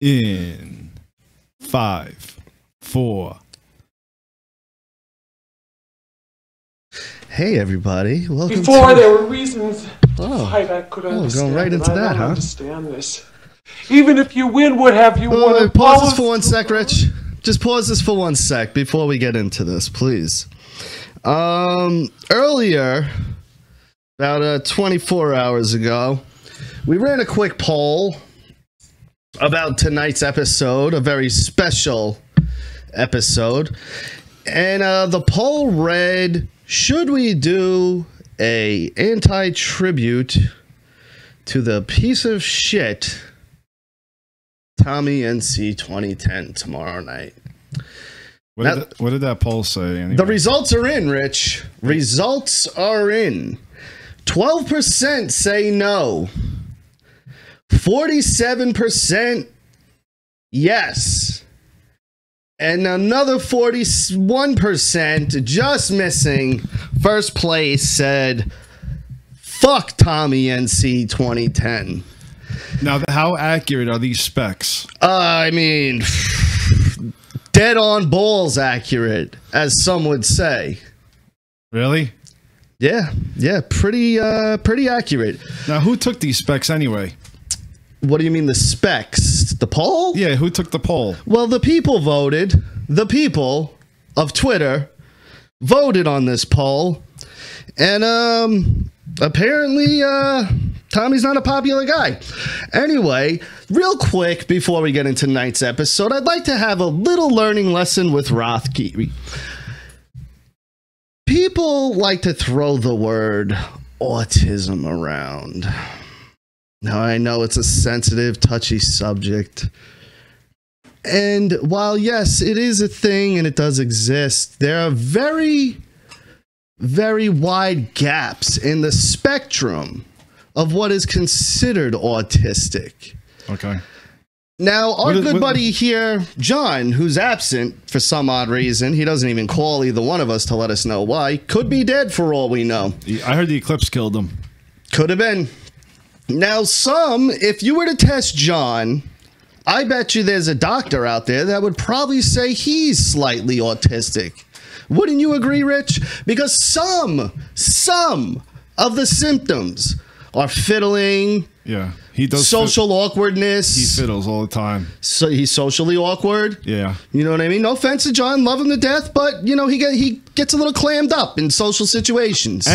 In 5, 4. Hey everybody, welcome. Before there were reasons to fight, I could understand. Going right into that, I huh? understand this. Even if you win, what have you won? Pause this for 1 sec, Rich. Just pause this for 1 sec before we get into this, please. Earlier, about 24 hours ago, we ran a quick poll about tonight's episode, a very special episode. And the poll read, should we do a anti-tribute to the piece of shit TommyNC2010 tomorrow night? What did that poll say? Anyway? The results are in, Rich. Results are in. 12% say no. 47% yes. And another 41%, just missing, first place, said, fuck TommyNC2010. Now, how accurate are these specs? I mean, dead on balls accurate, as some would say. Really? Yeah, pretty accurate. Now, who took these specs anyway? What do you mean the specs? The poll? Yeah, who took the poll? Well, the people voted. The people of Twitter voted on this poll. And apparently Tommy's not a popular guy. Anyway, real quick before we get into tonight's episode, I'd like to have a little learning lesson with Rothkey. People like to throw the word autism around. Now, I know it's a sensitive, touchy subject. And while, yes, it is a thing and it does exist, there are very, very wide gaps in the spectrum of what is considered autistic. Okay. Now, our good buddy here, John, who's absent for some odd reason, he doesn't even call either one of us to let us know why, could be dead for all we know. I heard the Eclipse killed him. Could have been. Now, if you were to test John, I bet you there's a doctor out there that would probably say he's slightly autistic. Wouldn't you agree, Rich? Because some of the symptoms are fiddling. Yeah, he does. Social awkwardness. He fiddles all the time. So he's socially awkward. Yeah. You know what I mean? No offense to John, love him to death, but you know he gets a little clammed up in social situations.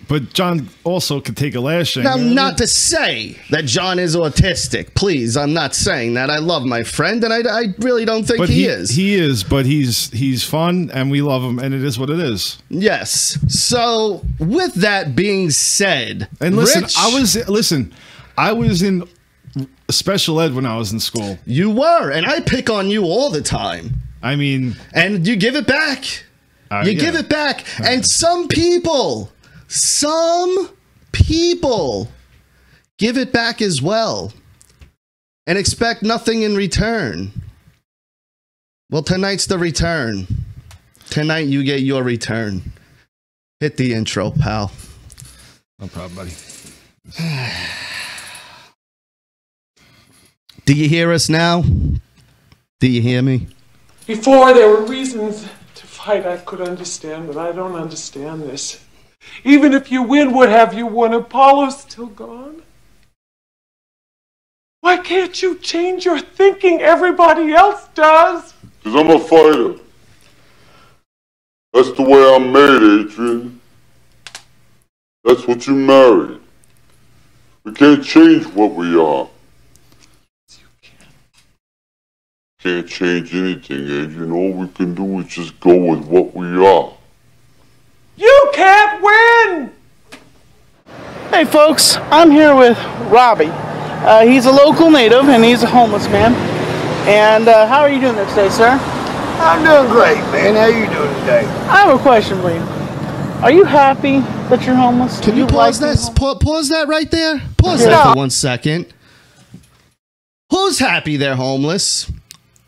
But John also could take a lashing. Now, not to say that John is autistic. Please, I'm not saying that. I love my friend, and I really don't think he is. He is, but he's fun, and we love him, and it is what it is. Yes. So, with that being said, and listen, Rich, I was in special ed when I was in school. You were, and I pick on you all the time. I mean, and you give it back. Give it back, and some people give it back as well and expect nothing in return. Well, tonight's the return. Tonight you get your return. Hit the intro, pal. No problem, buddy. Do you hear us now? Do you hear me? Before there were reasons to fight, I could understand, but I don't understand this. Even if you win, what have you won? Apollo's still gone? Why can't you change your thinking? Everybody else does. Because I'm a fighter. That's the way I'm made, Adrian. That's what you married. We can't change what we are. You Can't change anything, Adrian. All we can do is just go with what we are. You can't win! Hey folks, I'm here with Robbie. He's a local native and he's a homeless man. And how are you doing there today, sir? I'm doing great, man. How you doing today? I have a question for you. Are you happy that you're homeless? Can you pause that? Pause that right there. Pause that for 1 second. Who's happy they're homeless?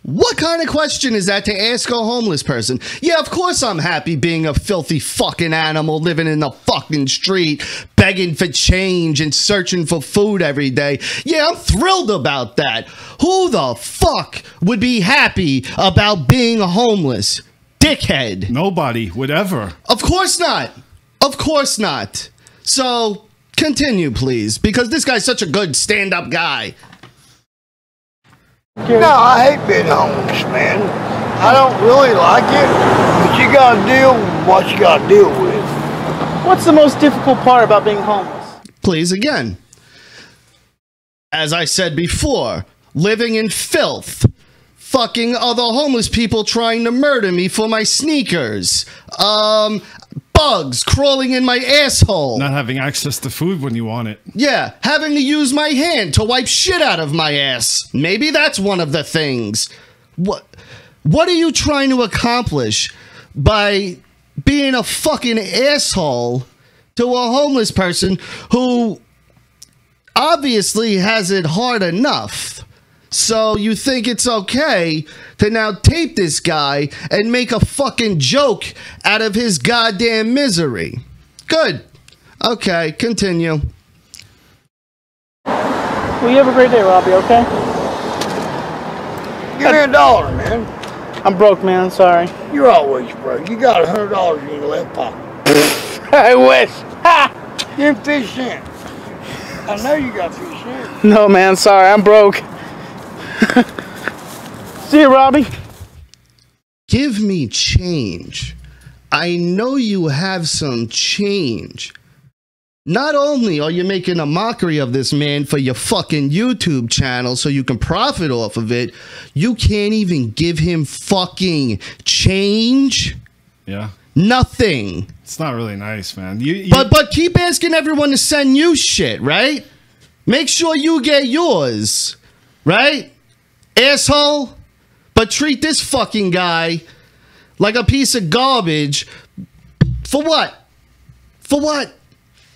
What kind of question is that to ask a homeless person? Yeah, of course I'm happy being a filthy fucking animal living in the fucking street, begging for change and searching for food every day. Yeah, I'm thrilled about that. Who the fuck would be happy about being homeless? Dickhead. Nobody would ever. Of course not. Of course not. So, continue, please, because this guy's such a good stand-up guy. No, I hate being homeless, man. I don't really like it, but you gotta deal with what you gotta deal with. What's the most difficult part about being homeless? Please, again. As I said before, living in filth. Fucking other homeless people trying to murder me for my sneakers. Bugs crawling in my asshole. Not having access to food when you want it. Yeah, having to use my hand to wipe shit out of my ass. Maybe that's one of the things. What are you trying to accomplish by being a fucking asshole to a homeless person who obviously has it hard enough? So you think it's okay to now tape this guy and make a fucking joke out of his goddamn misery? Good. Okay, continue. Well, you have a great day, Robbie, okay? Give me $1, man. I'm broke, man. Sorry. You're always broke. You got $100 in your left pocket. I wish. Ha! Give him 50 cents. I know you got 50 cents. No, man. Sorry. I'm broke. See you, Robbie. Give me change. I know you have some change. Not only are you making a mockery of this man for your fucking YouTube channel so you can profit off of it, you can't even give him fucking change. Yeah. Nothing. It's not really nice, man. But keep asking everyone to send you shit, right? Make sure you get yours, right? Asshole. But treat this fucking guy like a piece of garbage. For what? For what?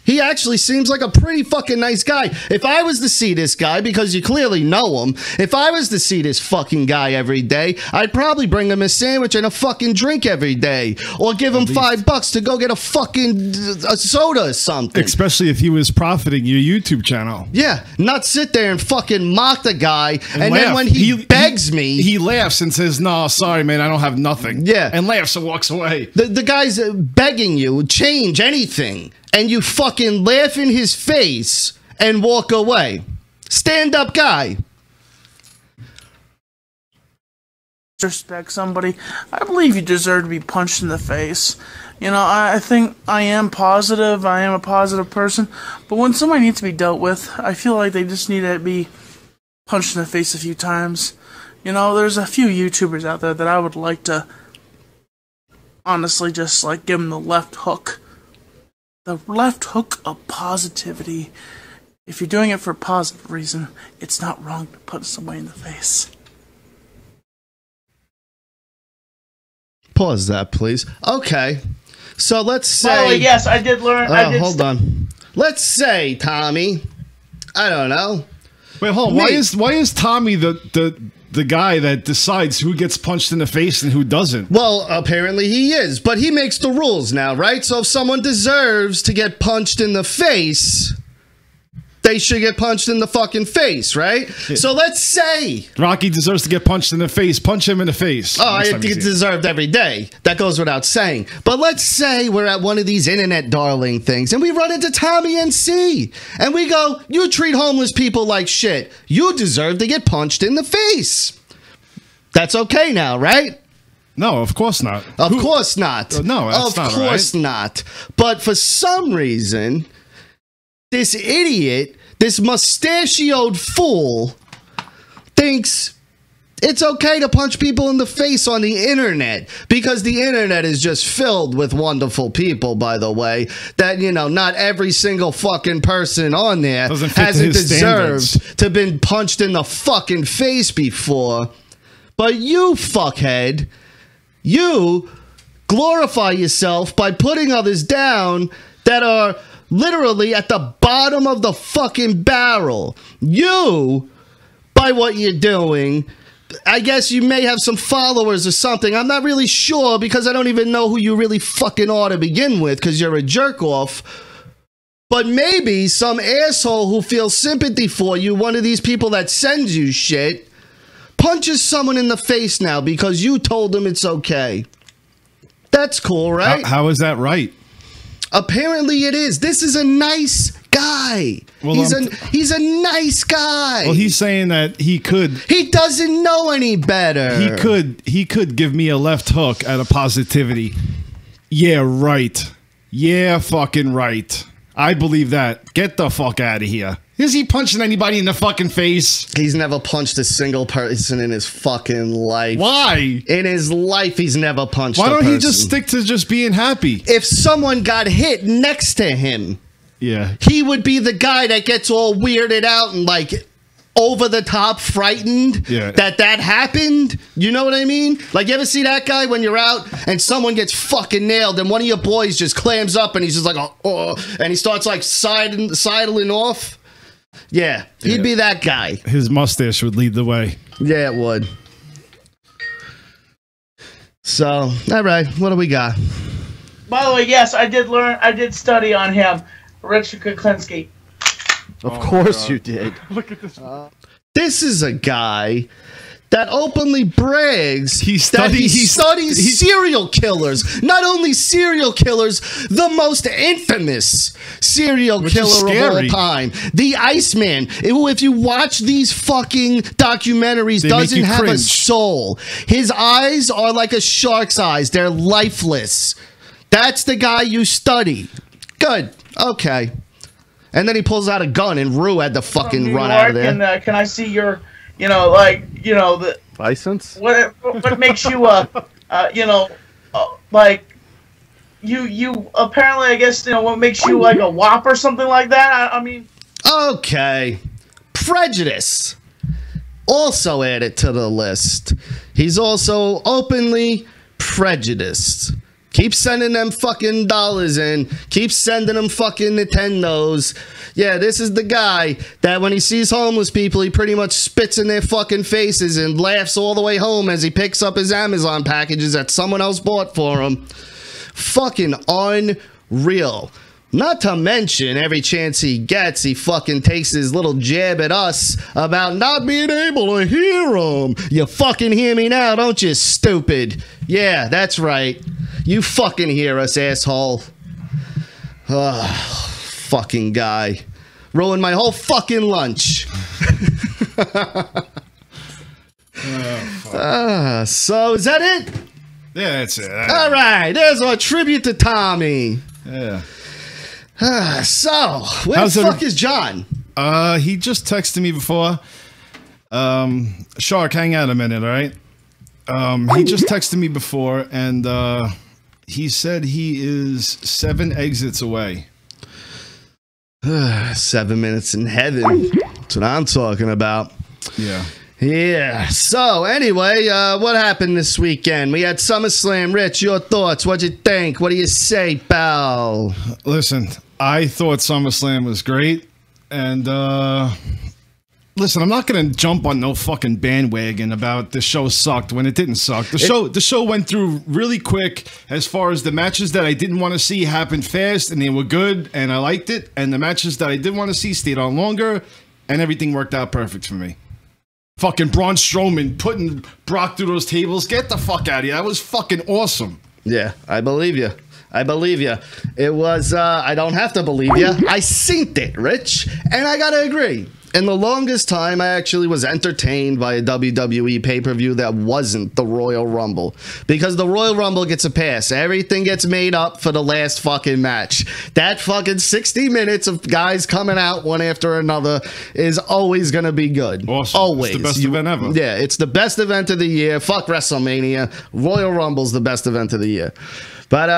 He actually seems like a pretty fucking nice guy. If I was to see this guy, because you clearly know him, if I was to see this fucking guy every day, I'd probably bring him a sandwich and a fucking drink every day. Or give him $5 to go get a fucking soda or something. Especially if he was profiting your YouTube channel. Yeah, not sit there and fucking mock the guy, and then when he begs me... He laughs and says, no, sorry, man, I don't have nothing. Yeah. And laughs and walks away. The guy's begging you, change anything. And you fucking laugh in his face and walk away. Stand-up guy. Disrespect somebody. I believe you deserve to be punched in the face. You know, I think I am positive. I am a positive person. But when somebody needs to be dealt with, I feel like they just need to be punched in the face a few times. You know, there's a few YouTubers out there that I would like to honestly just like give them the left hook. The left hook of positivity. If you're doing it for a positive reason, it's not wrong to punch somebody in the face. Pause that, please. Okay. So let's say... Well, yes, I did learn... hold on. Let's say, Tommy, I don't know. Wait, hold on. Why is Tommy the guy that decides who gets punched in the face and who doesn't? Well, apparently he is, but he makes the rules now, right? So if someone deserves to get punched in the face, they should get punched in the fucking face, right? Yeah. So let's say Rocky deserves to get punched in the face. Punch him in the face. Oh, I think it's deserved every day. That goes without saying. But let's say we're at one of these internet darling things and we run into TommyNC and we go, you treat homeless people like shit. You deserve to get punched in the face. That's okay now, right? No, of course not. Of course not. No, that's not right. Of course not. But for some reason, this idiot, this mustachioed fool, thinks it's okay to punch people in the face on the internet, because the internet is just filled with wonderful people, by the way, that, you know, not every single fucking person on there hasn't deserved to have been punched in the fucking face before. But you, fuckhead, you glorify yourself by putting others down that are literally at the bottom of the fucking barrel. You, by what you're doing, I guess you may have some followers or something. I'm not really sure because I don't even know who you really fucking are to begin with because you're a jerk off. But maybe some asshole who feels sympathy for you, one of these people that sends you shit, punches someone in the face now because you told them it's okay. That's cool, right? How is that right? Apparently it is. This is a nice guy. Well, he's a nice guy. Well, he's saying that he could. He doesn't know any better. He could give me a left hook out of positivity. Yeah, right. Yeah, fucking right. I believe that. Get the fuck out of here. Is he punching anybody in the fucking face? He's never punched a single person in his fucking life. Why? In his life, he's never punched a person. Why don't he just stick to just being happy? If someone got hit next to him, yeah, he would be the guy that gets all weirded out and like over the top frightened that happened. You know what I mean? Like, you ever see that guy when you're out and someone gets fucking nailed and one of your boys just clams up and he's just like, oh, and he starts like sidling off? Yeah, he'd be that guy. His mustache would lead the way. Yeah, it would. So, all right, what do we got? By the way, yes, I did study on him, Richard Kuklinski. Of course you did. Look at this. This is a guy that openly brags he studies serial killers. Not only serial killers, the most infamous serial killer of all time. The Iceman, who, if you watch these fucking documentaries, doesn't have a soul. His eyes are like a shark's eyes. They're lifeless. That's the guy you study. Good. Okay. And then he pulls out a gun and Rue had to fucking run out of there. And, can I see your, the license? What makes you, you apparently, I guess, what makes you like a WAP or something like that? I mean. Okay. Prejudice. Also added to the list. He's also openly prejudiced. Keep sending them fucking dollars in. Keep sending them fucking Nintendos. Yeah, this is the guy that when he sees homeless people, he pretty much spits in their fucking faces and laughs all the way home as he picks up his Amazon packages that someone else bought for him. Fucking unreal. Not to mention, every chance he gets, he fucking takes his little jab at us about not being able to hear him. You fucking hear me now, don't you, stupid? Yeah, that's right. You fucking hear us, asshole. Fucking guy. Ruined my whole fucking lunch. So, is that it? Yeah, that's it. All right, there's our tribute to Tommy. Yeah. So, where the fuck is John? He just texted me before. Shark, hang out a minute, all right? He just texted me before, and he said he is 7 exits away. 7 minutes in heaven. That's what I'm talking about. Yeah. Yeah. So, anyway, what happened this weekend? We had SummerSlam. Rich, your thoughts? What'd you think? What do you say, pal? Listen, I thought SummerSlam was great. And, listen, I'm not going to jump on no fucking bandwagon about the show sucked when it didn't suck. The show went through really quick as far as the matches that I didn't want to see happened fast, and they were good, and I liked it. And the matches that I did want to see stayed on longer, and everything worked out perfect for me. Fucking Braun Strowman putting Brock through those tables. Get the fuck out of here. That was fucking awesome. Yeah, I believe you. I believe you. It was, I don't have to believe you. I synced it, Rich. And I gotta agree. In the longest time, I actually was entertained by a WWE pay-per-view that wasn't the Royal Rumble. Because the Royal Rumble gets a pass. Everything gets made up for the last fucking match. That fucking 60 minutes of guys coming out one after another is always going to be good. Awesome. Always. It's the best event ever. Yeah, it's the best event of the year. Fuck WrestleMania. Royal Rumble's the best event of the year. But,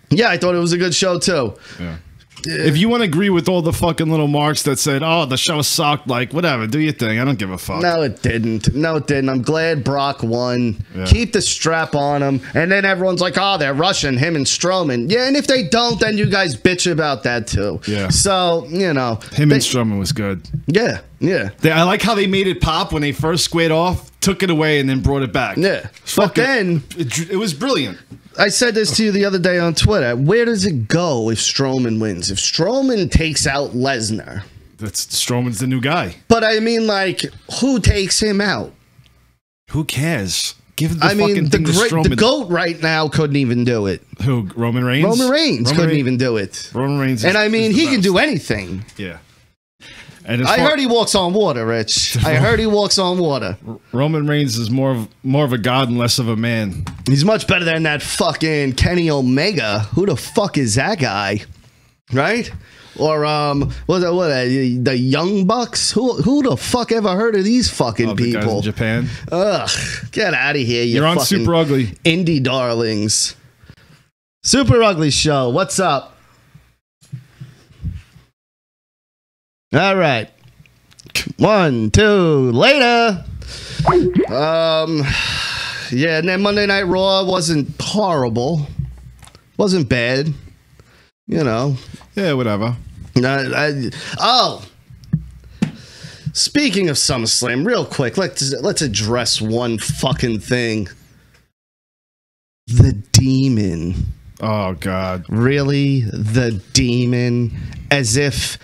yeah, I thought it was a good show, too. Yeah. If you want to agree with all the fucking little marks that said, oh, the show sucked, like, whatever, do your thing. I don't give a fuck. No, it didn't. No, it didn't. I'm glad Brock won. Yeah. Keep the strap on him. And then everyone's like, oh, they're rushing him and Strowman. Yeah, and if they don't, then you guys bitch about that, too. Yeah. So, you know. Him and Strowman was good. Yeah, yeah. I like how they made it pop when they first squared off. took it away and then brought it back. Yeah. But then it was brilliant. I said this to you the other day on Twitter. Where does it go if Strowman wins? If Strowman takes out Lesnar, Strowman's the new guy. But I mean, like, who takes him out? Who cares? Give the fucking thing to Strowman. The GOAT right now couldn't even do it. Who? Roman Reigns? Roman Reigns couldn't even do it. Roman Reigns and I mean, he can do anything. Yeah. And I heard he walks on water, Rich. I heard he walks on water. Roman Reigns is more of a god and less of a man. He's much better than that fucking Kenny Omega. Who the fuck is that guy? Right? Or the Young Bucks? Who the fuck ever heard of these fucking people? The guys in Japan. Ugh, get out of here! You're on Super Ugly. Indie darlings. Super Ugly Show. What's up? All right. 1, 2, later. Yeah, and then Monday Night Raw wasn't horrible. Wasn't bad. You know. Yeah, whatever. Speaking of SummerSlam, real quick, let's address one fucking thing. The Demon. Oh, God. Really? The Demon? As if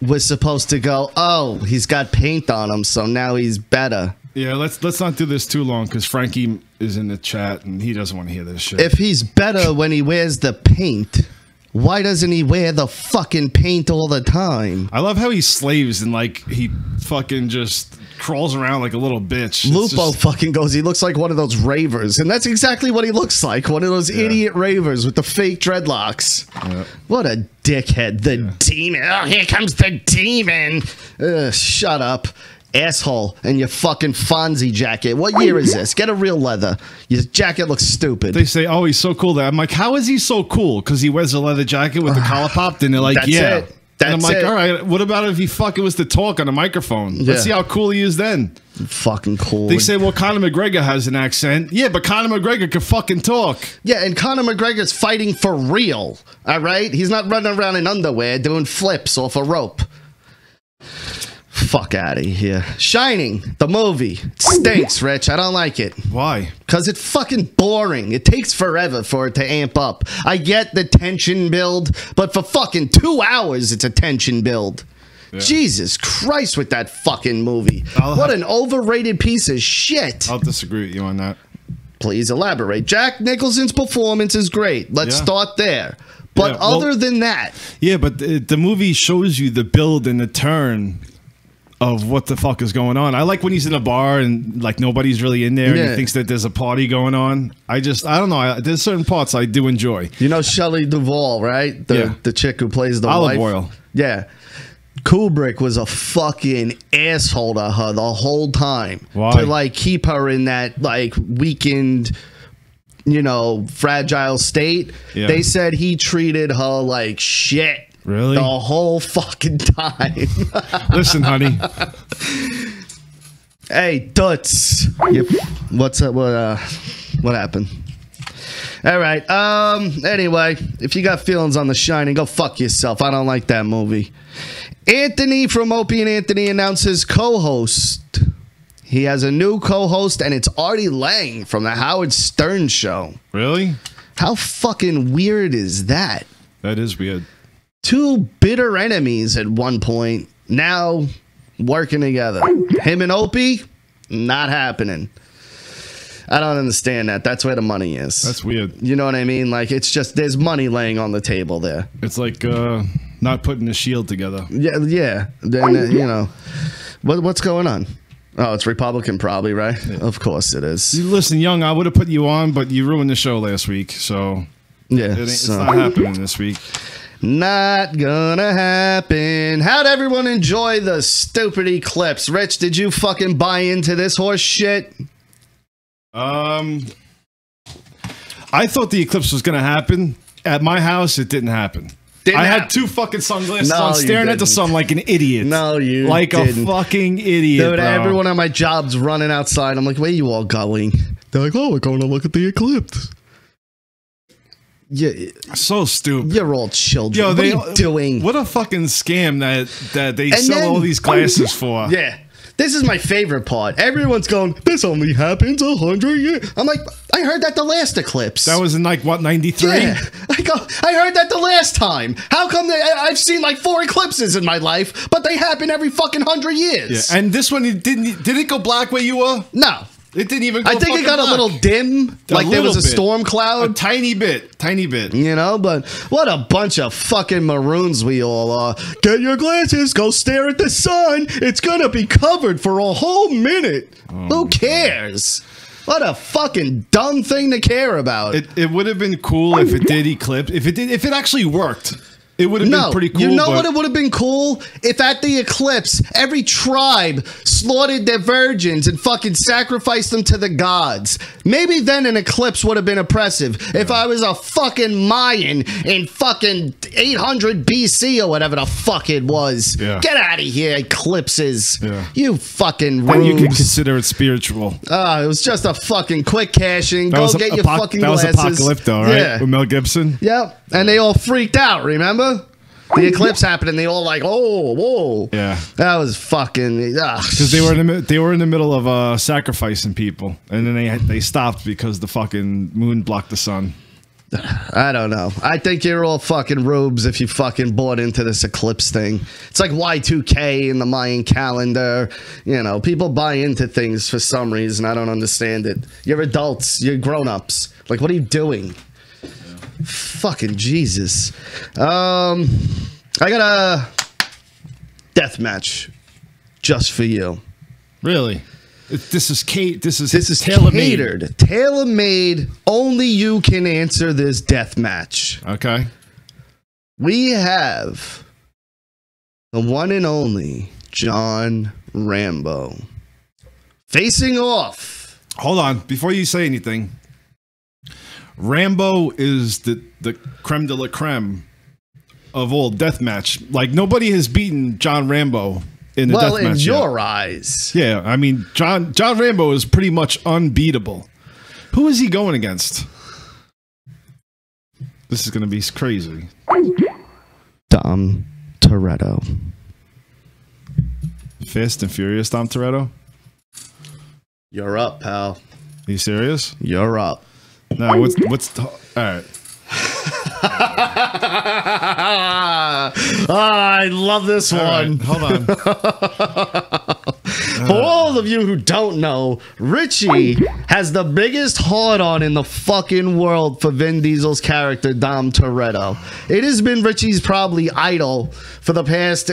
we're supposed to go, oh, he's got paint on him, so now he's better. Yeah, let's not do this too long, because Frankie is in the chat, and he doesn't want to hear this shit. If he's better when he wears the paint, why doesn't he wear the fucking paint all the time? I love how he slaves and like he fucking just crawls around like a little bitch. Lupo fucking goes, he looks like one of those ravers. And that's exactly what he looks like. One of those idiot ravers with the fake dreadlocks. Yeah. What a dickhead. The Demon. Oh, here comes the Demon. Shut up. Asshole. And your fucking Fonzie jacket. What year is this? Get a real leather. Your jacket looks stupid. They say, oh, he's so cool. I'm like, how is he so cool? Because he wears a leather jacket with the collar popped. And they're like, yeah. And I'm like, all right, what about if he fucking was to talk on a microphone? Let's see how cool he is then. Fucking cool. They say, well, Conor McGregor has an accent. Yeah, but Conor McGregor can fucking talk. Yeah, and Conor McGregor's fighting for real. All right? He's not running around in underwear doing flips off a rope. Fuck out of here. Shining, the movie. Stinks, Rich. I don't like it. Why? Because it's fucking boring. It takes forever for it to amp up. I get the tension build, but for fucking 2 hours, it's a tension build. Yeah. Jesus Christ with that fucking movie. What an overrated piece of shit. I'll disagree with you on that. Please elaborate. Jack Nicholson's performance is great. Let's start there. But other than that. Yeah, but the movie shows you the build and the turn of what the fuck is going on. I like when he's in a bar and like nobody's really in there and he thinks that there's a party going on. I don't know. There's certain parts I do enjoy. You know Shelley Duvall, right? The chick who plays the Olive wife. Oil. Yeah. Kubrick was a fucking asshole to her the whole time. Why? To like keep her in that like weakened, you know, fragile state. Yeah. They said he treated her like shit. Really? The whole fucking time. Listen, honey. Hey, Toots. What's up? What happened? All right. Anyway, if you got feelings on The Shining, go fuck yourself. I don't like that movie. Anthony from Opie and Anthony announces co-host. He has a new co-host, and it's Artie Lang from the Howard Stern Show. Really? How fucking weird is that? That is weird. Two bitter enemies at one point, now working together. Him and Opie, not happening. I don't understand that. That's where the money is. That's weird. You know what I mean? Like, it's just, there's money laying on the table there. It's like not putting the Shield together. Yeah. Then, you know, what's going on? Oh, it's Republican probably, right? Yeah. Of course it is. Listen, Young, I would have put you on, but you ruined the show last week, so yeah, it's not happening this week. Not gonna happen. How'd everyone enjoy the stupid Eclipse? Rich, did you fucking buy into this horse shit? I thought the Eclipse was gonna happen. At my house, it didn't happen. I had two fucking sunglasses on, staring at the sun like an idiot. No, you like didn't. A fucking idiot, Dude, bro. Everyone on my job's running outside. I'm like, where you all going? They're like, oh, we're going to look at the Eclipse. Yeah, so stupid. You're all children. Yo, what are you doing? What a fucking scam that they sell all these glasses for. Yeah. This is my favorite part. Everyone's going, this only happens 100 years. I'm like, I heard that the last eclipse. That was in like, what, 93? Yeah. I heard that the last time. How come I've seen like 4 eclipses in my life, but they happen every fucking 100 years? Yeah. And this one, did it go black where you were? No. It didn't even go I think it got black. a little dim, like there was a storm cloud. A tiny bit. You know, but what a bunch of fucking maroons we all are. Get your glasses, go stare at the sun. It's gonna be covered for a whole minute. Who cares? What a fucking dumb thing to care about. It would have been cool if it did eclipse. If it actually worked. It would have been pretty cool. You know what? It would have been cool if at the eclipse, every tribe slaughtered their virgins and fucking sacrificed them to the gods. Maybe then an eclipse would have been oppressive. Yeah. If I was a fucking Mayan in fucking 800 BC or whatever the fuck it was. Yeah. Get out of here, eclipses. Yeah. You fucking rubes. Then you can consider it spiritual. It was just a fucking quick cashing. Go get your fucking glasses. That was Apocalypto, right? Yeah. With Mel Gibson? Yep. And they all freaked out, remember? The eclipse happened, and they all like, oh, whoa, yeah, that was fucking. Because they were in the middle of sacrificing people, and then they stopped because the fucking moon blocked the sun. I don't know. I think you're all fucking rubes if you fucking bought into this eclipse thing. It's like Y2K in the Mayan calendar. You know, people buy into things for some reason. I don't understand it. You're adults. You're grown-ups. Like, what are you doing? Fucking Jesus. I got a death match just for you. Really? This is tailor-made. Tailor-made. Only you can answer this death match. Okay. We have the one and only John Rambo facing off. Hold on. Before you say anything. Rambo is the creme de la creme of all deathmatch. Like, nobody has beaten John Rambo in the deathmatch. Well, in your eyes. Yeah, I mean, John Rambo is pretty much unbeatable. Who is he going against? This is going to be crazy. Dom Toretto. Fast and Furious Dom Toretto? You're up, pal. Are you serious? You're up. No, what's all right. I love this one. Right, hold on. For all of you who don't know, Richie has the biggest hard-on in the fucking world for Vin Diesel's character, Dom Toretto. It has been Richie's probably idol for the past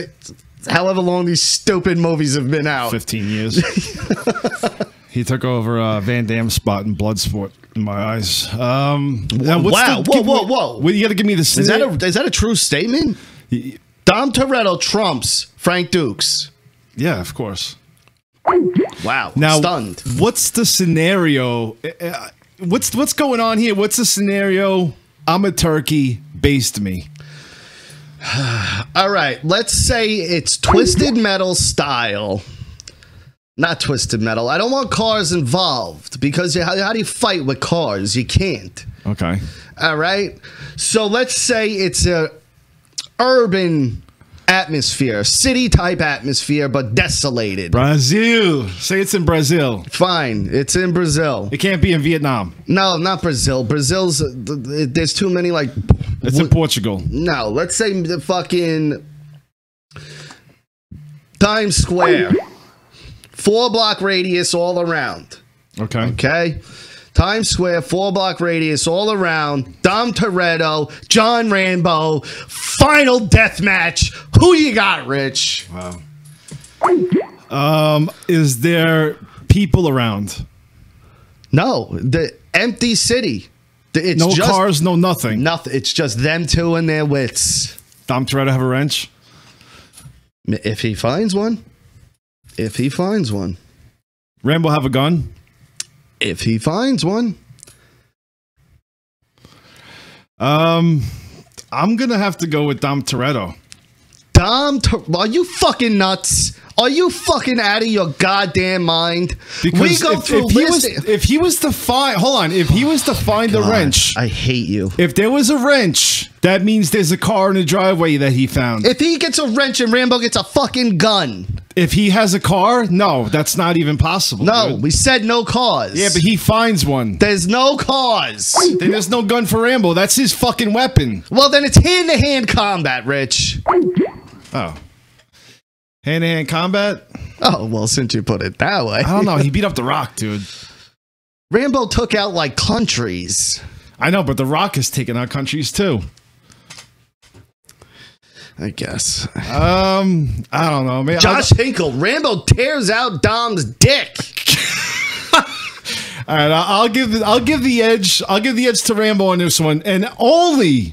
however long these stupid movies have been out. 15 years. He took over Van Damme's spot in Bloodsport in my eyes. Wow. Whoa. You got to give me this. Is that a true statement? Dom Toretto trumps Frank Dukes. Yeah, of course. Wow. Now, stunned. What's the scenario? What's going on here? What's the scenario? I'm a turkey. Baste me. All right. Let's say it's Twisted Metal style. Not Twisted Metal. I don't want cars involved because how do you fight with cars? You can't. Okay. All right. So let's say it's a urban atmosphere, city type atmosphere, but desolated. Brazil. Say it's in Brazil. Fine. It's in Brazil. It can't be in Vietnam. No, not Brazil. Brazil's there's too many like. It's in Portugal. No. Let's say the fucking Times Square. 4-block radius all around. Okay. Times Square, 4-block radius all around. Dom Toretto, John Rambo, final death match. Who you got, Rich? Wow. Is there people around? No, the empty city. It's no just cars, no nothing. Nothing. It's just them two and their wits. Dom Toretto have a wrench? If he finds one. If he finds one. Rambo have a gun? If he finds one. I'm going to have to go with Dom Toretto. Dom, are you fucking nuts? Are you fucking out of your goddamn mind? Because we go through if he was to find, hold on, if he was to find a wrench, I hate you. If there was a wrench, that means there's a car in the driveway that he found. If he gets a wrench and Rambo gets a fucking gun. If he has a car, no, that's not even possible. No, dude. we said no cars. Yeah, but he finds one. There's no cars. Then there's no gun for Rambo. That's his fucking weapon. Well, then it's hand-to-hand combat, Rich. Oh. Hand-to-hand combat? Oh, well, since you put it that way. I don't know. He beat up The Rock, dude. Rambo took out, like, countries. I know, but The Rock has taken out countries, too. I guess. I don't know. Man, Josh Hinkle, Rambo tears out Dom's dick. All right, I'll give the edge. I'll give the edge to Rambo on this one, and only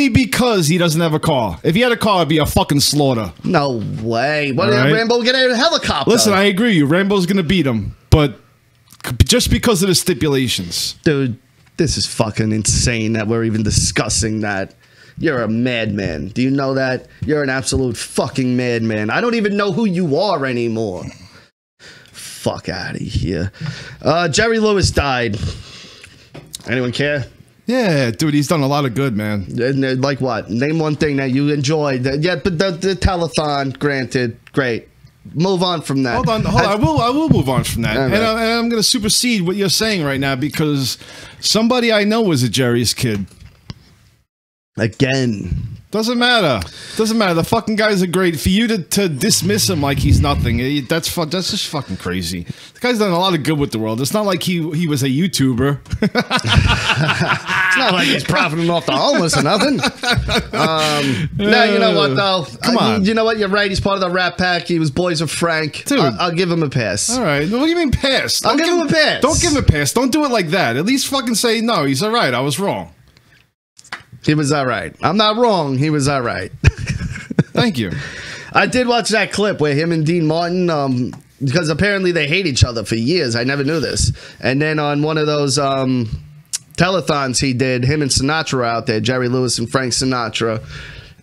because he doesn't have a car. If he had a car, it'd be a fucking slaughter. No way. What did right. Rambo get a helicopter? Listen, I agree with you. Rambo's gonna beat him, but just because of the stipulations. Dude, this is fucking insane that we're even discussing that. You're a madman. Do you know that? You're an absolute fucking madman. I don't even know who you are anymore. Fuck out of here. Jerry Lewis died. Anyone care? Yeah, dude, he's done a lot of good, man. Like what? Name one thing that you enjoyed. Yeah, but the telethon, granted, great. Move on from that. Hold on. I will move on from that. Right. And I'm going to supersede what you're saying right now because somebody I know was a Jerry's kid. Again. Doesn't matter. The fucking guys are great. For you to dismiss him like he's nothing, that's just fucking crazy. The guy's done a lot of good with the world. It's not like he was a YouTuber. It's not like he's profiting off the homeless or nothing. No, you know what, though? Come on. You know what? You're right. He's part of the Rat Pack. He was boys with Frank. Dude. I'll give him a pass. All right. What do you mean pass? I'll give him a pass. Don't give him a pass. Don't do it like that. At least fucking say, no, he's all right. I was wrong. He was all right. I'm not wrong. He was all right. Thank you. I did watch that clip where him and Dean Martin, because apparently they hate each other for years. I never knew this. And then on one of those telethons he did, him and Sinatra out there, Jerry Lewis and Frank Sinatra.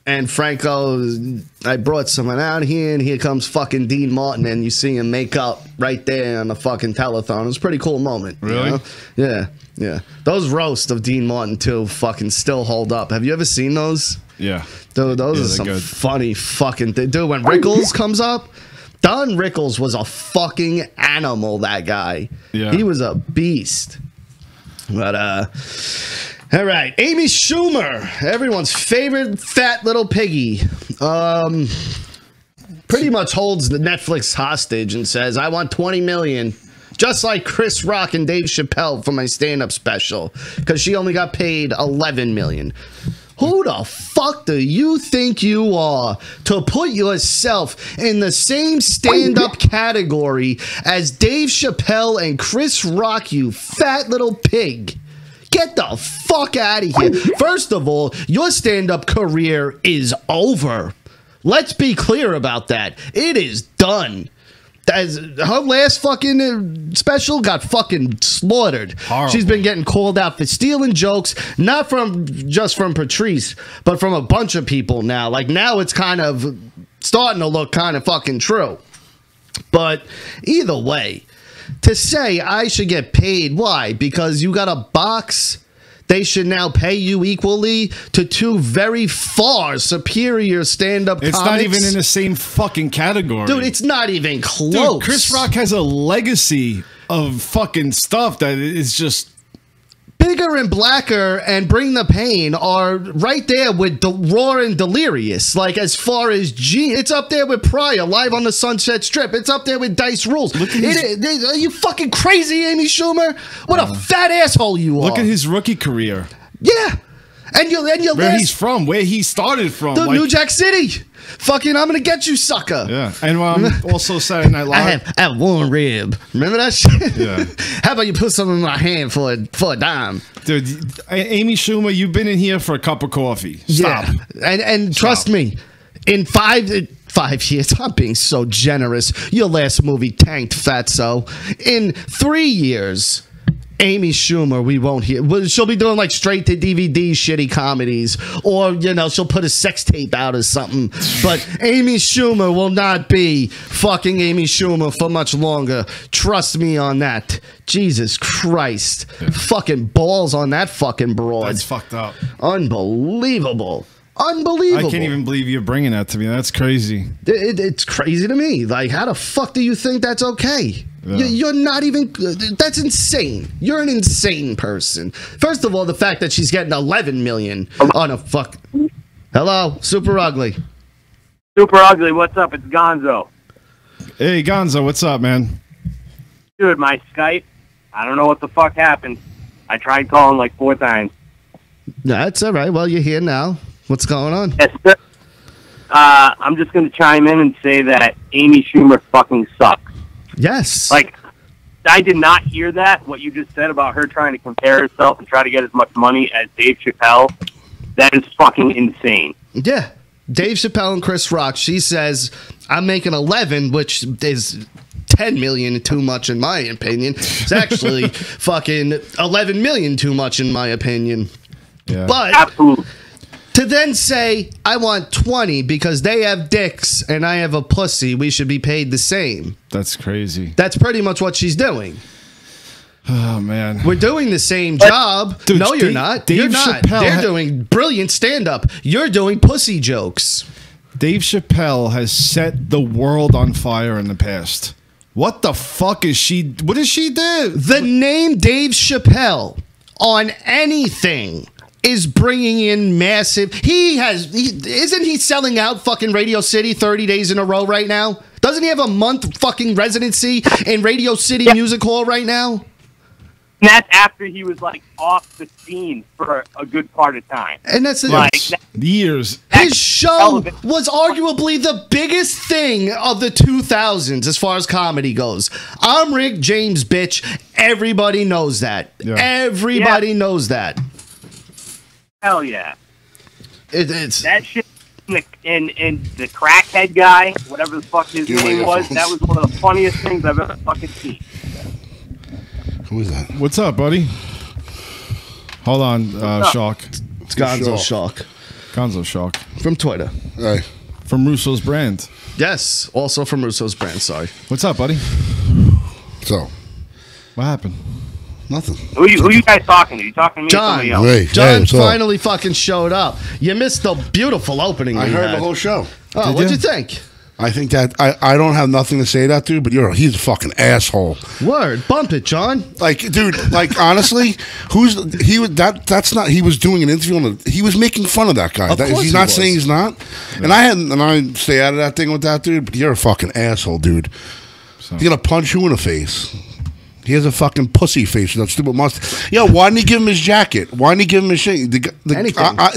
And Frank goes, I brought someone out here, and here comes fucking Dean Martin, and you see him make up right there on the fucking telethon. It was a pretty cool moment. Really? You know? Yeah. Those roasts of Dean Martin, too, fucking still hold up. Have you ever seen those? Yeah. Dude, those are some good. funny fucking things. Dude, when Rickles comes up, Don Rickles was a fucking animal, that guy. Yeah. He was a beast. But, all right, Amy Schumer, everyone's favorite fat little piggy, pretty much holds the Netflix hostage and says, I want $20 million, just like Chris Rock and Dave Chappelle for my stand-up special, because she only got paid $11 million. Who the fuck do you think you are to put yourself in the same stand-up category as Dave Chappelle and Chris Rock, you fat little pig? Get the fuck out of here. First of all, your stand-up career is over. Let's be clear about that. It is done. As her last fucking special got fucking slaughtered. Horrible. She's been getting called out for stealing jokes, not just from Patrice, but from a bunch of people now. Like, now it's kind of starting to look kind of fucking true. But either way, to say I should get paid, why? Because you got a box? They should now pay you equally to two very far superior stand-up comics? It's not even in the same fucking category. Dude, it's not even close. Dude, Chris Rock has a legacy of fucking stuff that is just... Bigger and Blacker and Bring the Pain are right there with Raw and Delirious. Like, as far as it's up there with Pryor, Live on the Sunset Strip. It's up there with Dice Rules. Are you fucking crazy, Amy Schumer? What a fat asshole you are. Look at his rookie career. Yeah. And your where he's from, where he started from. Dude, New Jack City. Fucking, I'm gonna get you, sucker. Yeah. And also Saturday Night Live. I have one rib. Remember that shit? Yeah. How about you put some in my hand for a dime? Dude, Amy Schumer, you've been in here for a cup of coffee. Stop. Yeah. And trust me, in 5 years, I'm being so generous. Your last movie tanked, fatso. In 3 years, Amy Schumer, we won't hear. Well, she'll be doing like straight to DVD shitty comedies, or she'll put a sex tape out or something. But Amy Schumer will not be fucking Amy Schumer for much longer. Trust me on that. Jesus Christ, fucking balls on that fucking broad. That's fucked up. Unbelievable. Unbelievable. I can't even believe you're bringing that to me. That's crazy. It's crazy to me. Like, how the fuck do you think that's okay? Yeah. You're not even. That's insane. You're an insane person. First of all, the fact that she's getting 11 million on a fuck. Hello, Super Ugly. Super Ugly, what's up? It's Gonzo. Hey, Gonzo, what's up, man? Dude, my Skype, I don't know what the fuck happened. I tried calling like 4 times. That's all right. Well, you're here now. What's going on? Yes, sir. I'm just going to chime in and say that Amy Schumer fucking sucks. Yes. Like, I did not hear that, what you just said about her trying to compare herself and try to get as much money as Dave Chappelle. That is fucking insane. Yeah. Dave Chappelle and Chris Rock, she says, I'm making 11, which is 10 million too much in my opinion. It's actually fucking 11 million too much in my opinion. Yeah. But absolutely. To then say, I want 20 because they have dicks and I have a pussy, we should be paid the same. That's crazy. That's pretty much what she's doing. Oh, man. We're doing the same job. Dude, no, you're not. Dave You're not. Chappelle They're doing brilliant stand-up. You're doing pussy jokes. Dave Chappelle has set the world on fire in the past. What the fuck is she... What does she do? The name Dave Chappelle on anything is bringing in massive... Isn't he selling out fucking Radio City 30 days in a row right now? Doesn't he have a month fucking residency in Radio City Music Hall right now? And that's after he was, like, off the scene for a good part of time. And that's the like, years. His show was arguably the biggest thing of the 2000s as far as comedy goes. I'm Rick James, bitch. Everybody knows that. Yeah. Everybody knows that. Hell yeah. It's that shit. And the crackhead guy, whatever the fuck his name was, that was one of the funniest things I've ever fucking seen. Who is that? What's up, buddy? Hold on, Shock. It's Gonzo Shock. Gonzo Shock. From Twitter. Hey. From Russo's brand. Yes, also from Russo's brand, sorry. What's up, buddy? So. What happened? Nothing. Who are you guys talking to? You talking to me John. or somebody else? Hey, John finally fucking showed up. You missed the beautiful opening I heard the whole show. Oh, what'd you think? I think that I don't have nothing to say to that dude, but he's a fucking asshole. Word, bump it, John. Like, dude, like honestly, that's not. He was doing an interview he was making fun of that guy. Of course he's not saying he's not. Yeah. And I stay out of that thing with that dude. But you're a fucking asshole, dude. He's gonna punch you in the face. He has a fucking pussy face with that stupid mustache. Yo, why didn't he give him his jacket? Why didn't he give him his shit?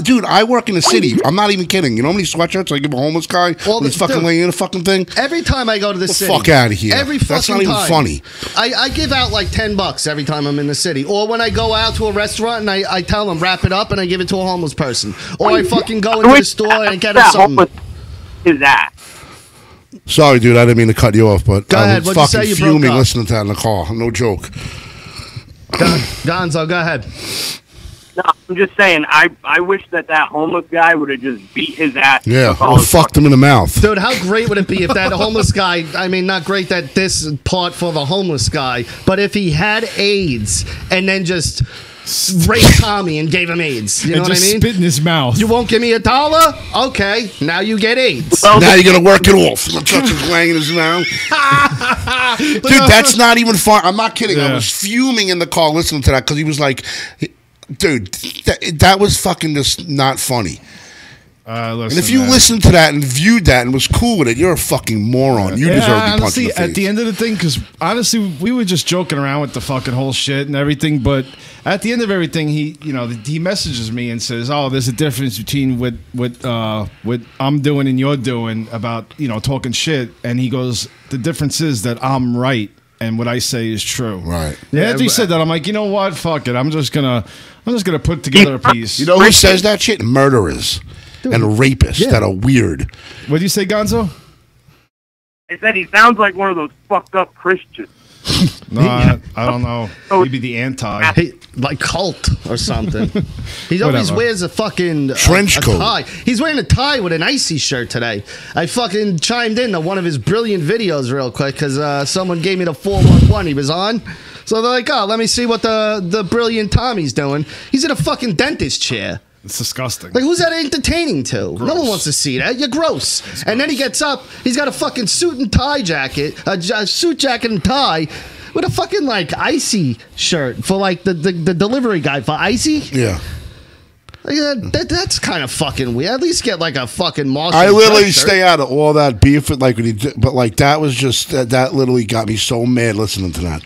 Dude, I work in the city. I'm not even kidding. You know how many sweatshirts I give a homeless guy? He's fucking laying in a fucking thing. Every time I go to the city. Fuck out of here. That's not even funny. I give out like $10 every time I'm in the city. Or when I go out to a restaurant and I tell them, wrap it up, and I give it to a homeless person. Or I fucking go into the store and get him something. Is that? Sorry, dude, I didn't mean to cut you off, but I was fucking fuming listening to that in the car. No joke. Gonzo, go ahead. No, I'm just saying, I wish that homeless guy would have just beat his ass. Yeah, or fucked him in the mouth. Dude, how great would it be if that homeless guy, I mean, not great that this part for the homeless guy, but if he had AIDS and then just raped Tommy and gave him AIDS. You know what I mean? Spit in his mouth. You won't give me $1? Okay, now you get AIDS. Now you're gonna work it off. The touch is wang in his mouth. Dude, that's not even fun. I'm not kidding. I was fuming in the car listening to that because he was like, dude, that was fucking just not funny. And if you listened to that and viewed that and was cool with it, you're a fucking moron. You deserve to be punched in the face. At the end of the thing, because honestly, we were just joking around with the fucking whole shit and everything. But at the end of everything, he messages me and says, "Oh, there's a difference between what I'm doing and you're doing about talking shit." And he goes, "The difference is that I'm right and what I say is true." Right. Yeah. After he said that, I'm like, you know what? Fuck it. I'm just gonna put together a piece. You know who says that shit? Murderers. Dude, and rapists that are weird. What do you say, Gonzo? I said he sounds like one of those fucked up Christians. No, I don't know. Maybe the anti. Like cult or something. He always Whatever. wears a fucking Trench a coat. tie. He's wearing a tie with an icy shirt today. I fucking chimed in to one of his brilliant videos real quick because someone gave me the 411 he was on. So they're like, oh, let me see what the brilliant Tommy's doing. He's in a fucking dentist chair. It's disgusting. Like, who's that entertaining to? No one wants to see that. You're gross. And then he gets up. He's got a fucking suit and tie jacket, a suit jacket and tie, with a fucking like icy shirt for like the delivery guy for icy. Yeah. Like, that's kind of fucking weird. At least get like a fucking Marshall. I literally dress shirt. stay out of all that beef, like when but like that was just that literally got me so mad listening to that.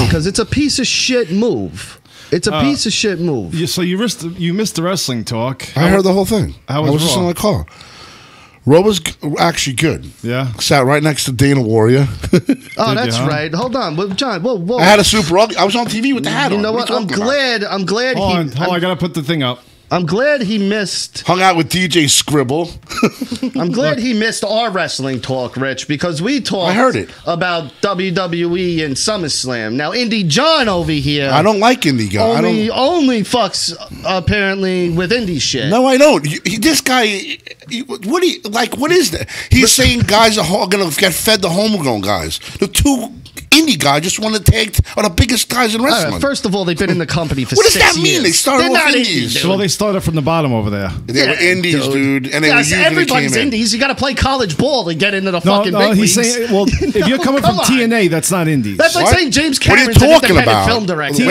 Because it's a piece of shit move. It's a piece of shit move. So you missed the wrestling talk. I heard the whole thing. How I was was just Raw? on the call. Raw was actually good. Yeah. Sat right next to Dana Warrior. Oh, that's huh? right. Hold on, well, John. Whoa. I had a super ugly. I was on TV with the hat on. You know what? I'm glad. Hold on, I gotta put the thing up. I'm glad he missed. Hung out with DJ Scribble. I'm glad he missed our wrestling talk, Rich, because we talked I heard it. about WWE and SummerSlam. Now, Indie John over here. I don't like indie guy. Only fucks apparently with indie shit. No, I don't. This guy, what do you like? What is that? He's saying guys are going to get fed the homegrown guys. The two indie guys just want to tag are the biggest guys in wrestling. First of all, they've been in the company for What does 6 that mean? years. They started They're off not indies. dude. Well, they started from the bottom over there. They were indies, dude, and they Yes, were usually everybody's came in. indies. You got to play college ball to get into the No, fucking no, big he's leagues. saying. Well, if you're coming Come from on. TNA, that's not indies. That's like What? saying James What are Cameron's you an talking independent about? film director.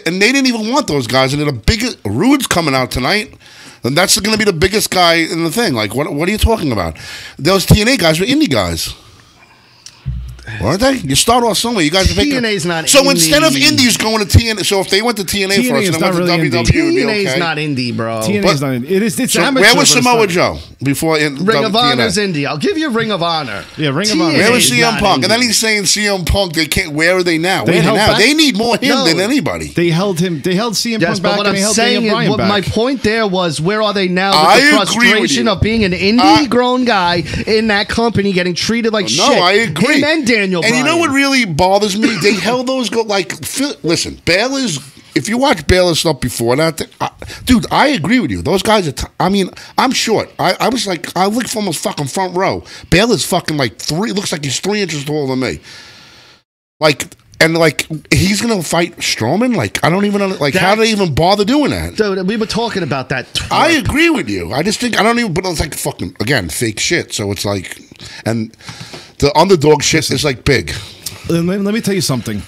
And they didn't even want those guys, and they're the biggest. Rude's coming out tonight, and that's going to be the biggest guy in the thing. Like, what are you talking about? Those TNA guys were indie guys. Weren't they? You start off somewhere. You guys are picking. TNA's not So indie. instead of indies going to TNA, so if they went to TNA TNA first is and then not went really to indie. WWE, it'd be TNA's okay. not indie, bro. TNA's not indie. It's So amateur. where was but it's Samoa not- Joe before in Ring of TNA? Honor's indie. I'll give you Ring of Honor. Yeah, Ring of Honor. Where was TNA is CM not Punk? indie. And then he's saying CM Punk. They can't. Where are they now? They Where are they held now? back- They need more him No. than anybody. They held him. They held CM Yes, Punk but back, what and they I'm held saying Daniel is, Bryan what back. my point there was, where are they now I with the agree with frustration you. of being an indie-grown guy in that company getting treated like shit? No, I agree. Him and Daniel And Bryan. you know what really bothers me? They held those listen, Baylor's. If you watch Baylor's stuff before that, dude, I agree with you. Those guys are. I mean, I'm short. I was like, I look from almost fucking front row. Baylor's fucking like looks like he's 3 inches taller than me. Like. And like he's gonna fight Strowman? Like I don't even know. Like how do they even bother doing that? Dude, we were talking about that. I agree with you. I just think I don't even. But it's like fucking again fake shit. So it's like, and the underdog shit is like big. Let me tell you something.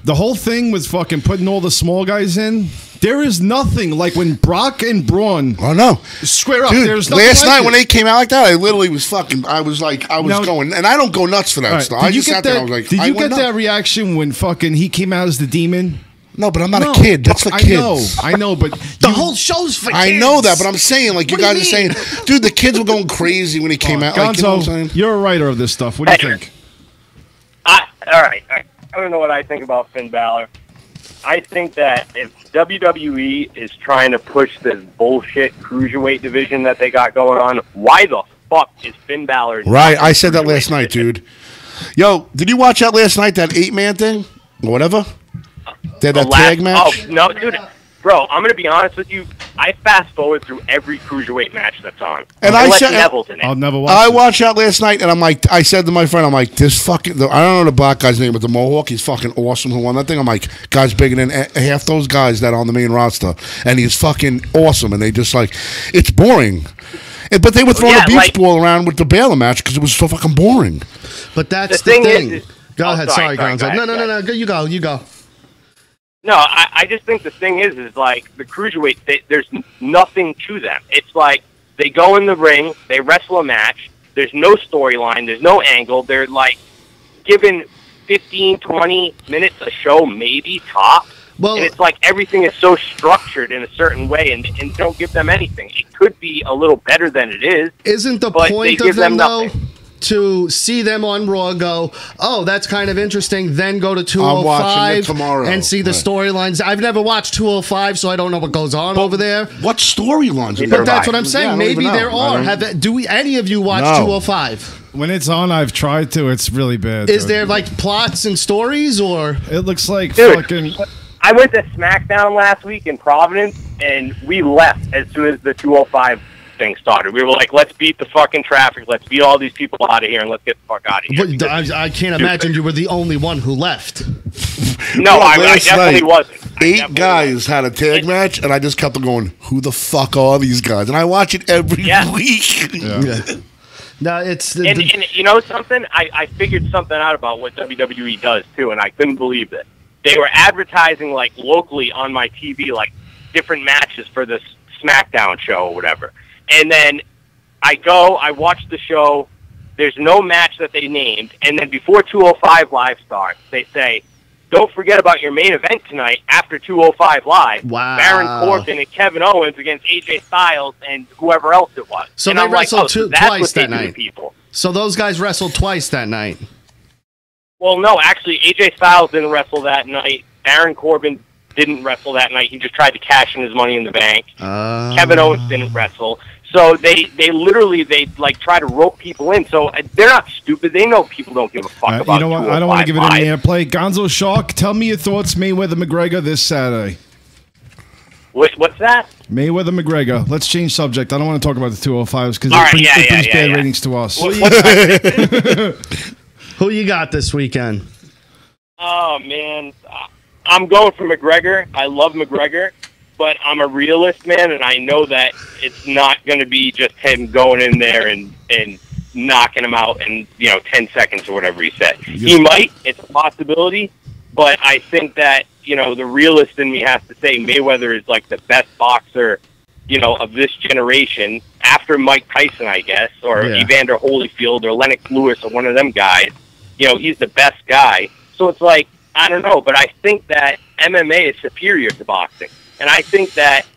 The whole thing with fucking putting all the small guys in. There is nothing like when Brock and Braun. Oh no, square up. Dude, There's nothing last like night it. when they came out like that, I literally was fucking. I was going, and I don't go nuts for that All right, stuff. did I you just get sat there. that- I was like, did I you went get that nuts. reaction when fucking he came out as the demon? No, but I'm not a kid. That's for I kids. I know, but The whole show's for kids. I know that, but I'm saying, like, you What do guys you are mean? saying, dude, the kids were going crazy when he came out. Like, you know what I'm saying? Gonzo, you're a writer of this stuff. What do you think? All right. I don't know what I think about Finn Balor. I think that if WWE is trying to push this bullshit cruiserweight division that they got going on, why the fuck is Finn Balor? Right, I said that last night, dude. Yo, did you watch that last night, that 8-man thing? Or whatever? That tag match? Oh, no, dude. Bro, I'm going to be honest with you. I fast forward through every cruiserweight match that's on. And I said- Neville's in it. I'll never watch I it. watched that last night, and I'm like, I said to my friend, I'm like, this fucking, I don't know the black guy's name, but the Mohawk, he's fucking awesome who won that thing. I'm like, guy's bigger than half those guys that are on the main roster, and he's fucking awesome, and they just like, it's boring. But they were throwing Yeah, a beach like- ball around with the Baylor match because it was so fucking boring. But that's The the thing thing. is- Go Oh, ahead. sorry, Sorry, go Gonzo. ahead, No. You go. No, I just think the thing is like the cruiserweight. There's nothing to them. It's like they go in the ring, they wrestle a match. There's no storyline. There's no angle. They're like given 15, 20 minutes a show, maybe top. Well- and it's like everything is so structured in a certain way, and don't give them anything. It could be a little better than it is. Isn't the But they point give of them, them though, nothing. to see them on Raw go, oh, that's kind of interesting, then go to I'm watching it 205 tomorrow. and see the Right. storylines? I've never watched 205, so I don't know what goes on over there. What storylines are But there? that's what I'm Yeah, I saying. don't Maybe even know. there I are. don't- Do any of you watch No. 205? When it's on, I've tried to. It's really bad. Is there like plots and stories, or it looks like Dude, fucking? I went to SmackDown last week in Providence, and we left as soon as the 205 thing started. We were like, let's beat the fucking traffic, let's beat all these people out of here, and let's get the fuck out of here. But I can't imagine you were the only one who left. No, I Last definitely night, wasn't. 8 guys had a tag match, and I just kept on going, who the fuck are these guys? And I watch it every week. Yeah. No, it's and you know something? I figured something out about what WWE does too, and I couldn't believe it. They were advertising like locally on my TV, like different matches for this SmackDown show or whatever. And then I watch the show. There's no match that they named, and then before 205 Live starts, they say, "Don't forget about your main event tonight after 205 Live. Wow. Baron Corbin and Kevin Owens against AJ Styles and whoever else it was." So and they I'm like, wrestled so that's twice what they that do to night. people. So those guys wrestled twice that night. Well, no, actually, AJ Styles didn't wrestle that night. Baron Corbin didn't wrestle that night. He just tried to cash in his Money in the Bank. Kevin Owens didn't wrestle. So they literally like try to rope people in. So they're not stupid. They know people don't give a fuck about. You know what? I don't want to give it any airplay. Gonzo Shark, tell me your thoughts. Mayweather McGregor this Saturday. What's that? Mayweather McGregor. Let's change subject. I don't want to talk about the 205s because All right, it brings bad ratings to us. Who you got this weekend? Oh man, I'm going for McGregor. I love McGregor, but I'm a realist, man, and I know that it's not going to be just him going in there and knocking him out in 10 seconds or whatever he said. He might. It's a possibility, but I think that the realist in me has to say Mayweather is like the best boxer, of this generation after Mike Tyson, I guess, or Evander Holyfield or Lennox Lewis or one of them guys. He's the best guy. So it's like, I don't know, but I think that MMA is superior to boxing. And I think that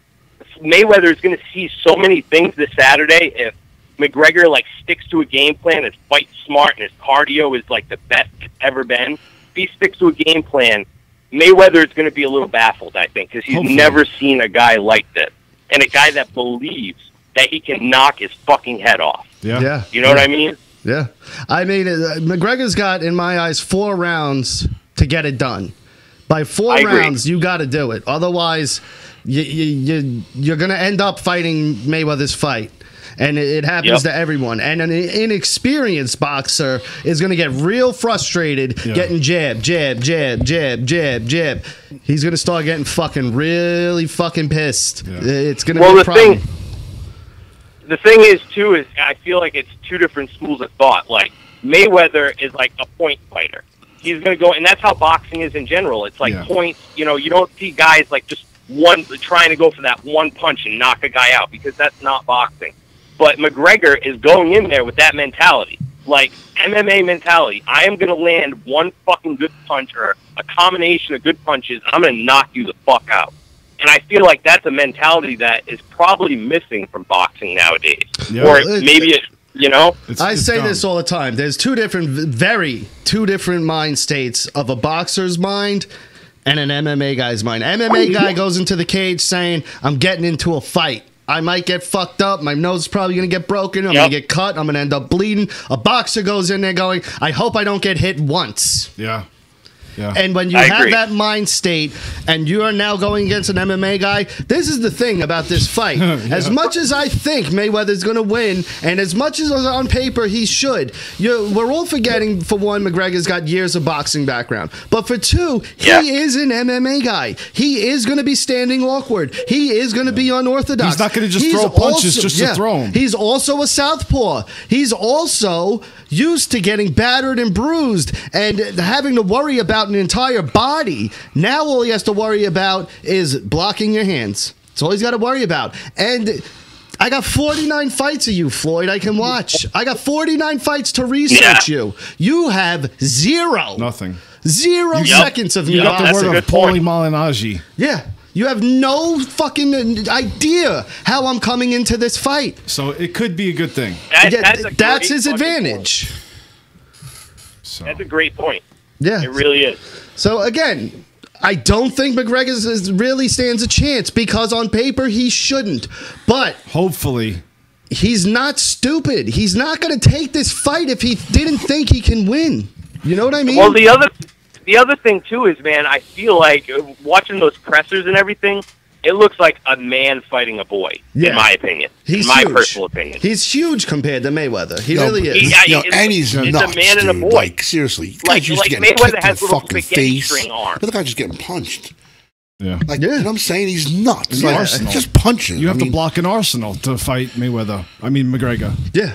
Mayweather is going to see so many things this Saturday if McGregor, sticks to a game plan, is fight smart, and his cardio is, the best it's ever been. If he sticks to a game plan, Mayweather is going to be a little baffled, I think, because he's never seen a guy like this. And a guy that believes that he can knock his fucking head off. Yeah. You know what I mean? Yeah. I mean, McGregor's got, in my eyes, 4 rounds to get it done. By 4 rounds, you got to do it. Otherwise, you're going to end up fighting Mayweather's fight. And it happens to everyone. And an inexperienced boxer is going to get real frustrated getting jab. He's going to start getting really fucking pissed. It's going to be a problem. The thing is, too, is I feel like it's 2 different schools of thought. Mayweather is like a point fighter. He's going to go, and that's how boxing is in general. It's points. You don't see guys just trying to go for that one punch and knock a guy out, because that's not boxing. But McGregor is going in there with that mentality, MMA mentality. I am going to land one fucking good punch or a combination of good punches. I'm going to knock you the fuck out. And I feel like that's a mentality that is probably missing from boxing nowadays. Yeah. Or maybe I say this all the time. There's two different mind states of a boxer's mind and an MMA guy's mind. MMA guy goes into the cage saying, I'm getting into a fight. I might get fucked up. My nose is probably going to get broken. I'm going to get cut. I'm going to end up bleeding. A boxer goes in there going, I hope I don't get hit once. Yeah. Yeah. And when you have that mind state and you are now going against an MMA guy, this is the thing about this fight. As much as I think Mayweather's going to win, and as much as on paper he should, we're all forgetting, for one, McGregor's got years of boxing background. But for 2, he is an MMA guy. He is going to be standing awkward. He is going to be unorthodox. He's not going to just throw punches just to throw them. He's also a southpaw. He's also used to getting battered and bruised and having to worry about an entire body. Now all he has to worry about is blocking your hands. That's all he's got to worry about. And I got 49 fights of you, Floyd, I can watch. I got 49 fights to research you. You have 0. Nothing. 0 seconds of me. You got the word of Paulie Malignaggi. Yeah. You have no fucking idea how I'm coming into this fight. So it could be a good thing. That's his advantage. So. That's a great point. Yeah. It really is. So, again, I don't think McGregor really stands a chance because on paper he shouldn't. But hopefully he's not stupid. He's not going to take this fight if he didn't think he can win. You know what I mean? Well, the other thing too is, man, I feel like watching those pressers and everything, it looks like a man fighting a boy, in my opinion. He's my huge. personal opinion. He's huge compared to Mayweather. He really is. And he's it's nuts, a man and a dude. boy. Like, seriously. Like Mayweather has little fucking spaghetti face. string arms. The guy's just getting punched. Yeah. Like, you know what I'm saying? He's nuts. Yeah. Like, Arsenal. just punches. You have to block an Arsenal to fight McGregor. Yeah.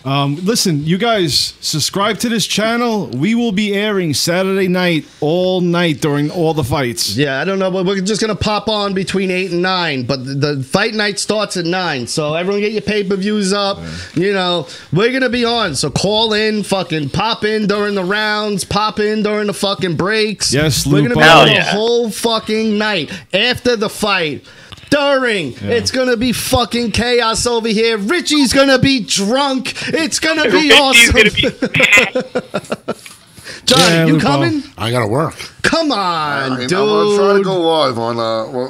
Listen, you guys, subscribe to this channel. We will be airing Saturday night, all night during all the fights. Yeah, I don't know, but we're just going to pop on between 8 and 9. But the fight night starts at 9. So everyone get your pay-per-views up. Yeah. You know, we're going to be on. So call in, fucking pop in during the rounds, pop in during the fucking breaks. Yes, we're going to be Lupo. on the whole fucking night after the fight. During, it's gonna be fucking chaos over here. Richie's gonna be drunk. It's gonna be awesome. John, you coming? I gotta work. Come on, dude. I'm gonna try to go live on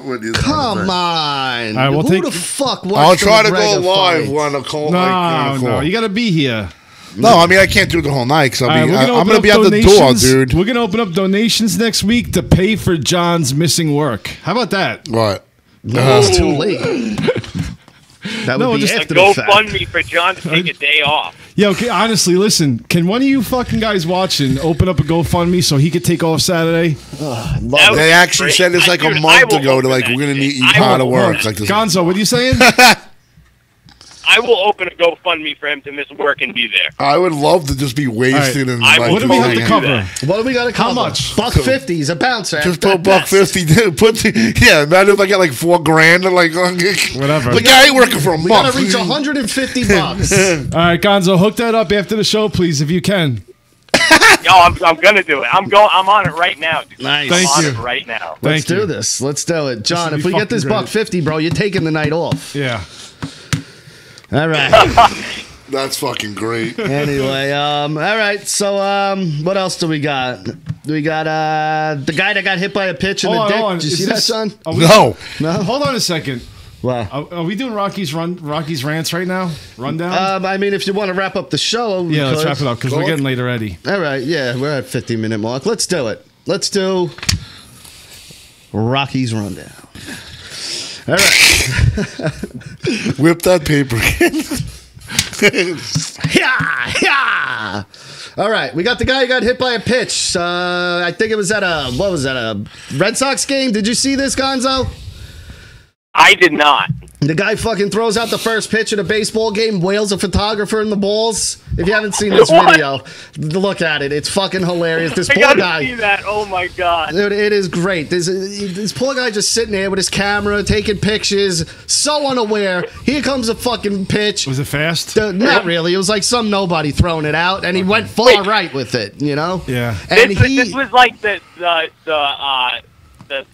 what you. Come on. All right, we'll Who take. the fuck? I'll try to go McGregor live fight? when a call. No, you gotta be here. No, I mean I can't do it the whole night because I'm gonna be at the door, donations. dude. We're gonna open up donations next week to pay for John's missing work. How about that? What? No, it's too late. That would be just after go the fact. fund me for John to take a day off. Yeah, okay, honestly, listen, can one of you fucking guys watching open up a GoFundMe so he could take off Saturday? They actually said this like a month ago. They're like, we're gonna need you out of work. Like this. Gonzo, what are you saying? I will open a GoFundMe for him to miss work and be there. I would love to just be wasted and like. What do we have to cover? What do we got to cover? How much? $150 is a bouncer. Just put $150. Imagine if I got like $4,000 and like whatever. The guy ain't working for a month. We gotta reach $150. All right, Gonzo, hook that up after the show, please, if you can. Yo, I'm gonna do it. I'm on it right now, dude. Nice. I'm Thank on you. it right now. Let's do this. Let's do it, John. will If be we get this fucking great. $150, bro, you're taking the night off. Yeah. All right. That's fucking great. Anyway, all right. So, what else do we got? We got the guy that got hit by a pitch in the dick. Did you see that, son? No. Hold on a second. Wow. Are we doing Rocky's rants right now? Rundown? I mean, if you want to wrap up the show, yeah, let's wrap it up because we're getting late already. All right. Yeah, we're at 50-minute mark. Let's do it. Let's do Rocky's rundown. All right. Whip that paper. Yeah. All right, we got the guy who got hit by a pitch. I think it was at a Red Sox game? Did you see this, Gonzo? I did not. The guy fucking throws out the first pitch at a baseball game, wails a photographer in the balls. If you haven't seen this video, look at it. It's fucking hilarious. This I poor gotta guy. see that. Oh my god, Dude, it is great. This poor guy just sitting there with his camera, taking pictures, so unaware. Here comes a fucking pitch. Was it fast? Not really. It was like some nobody throwing it out, and he went far right with it. You know? Yeah. And this was like the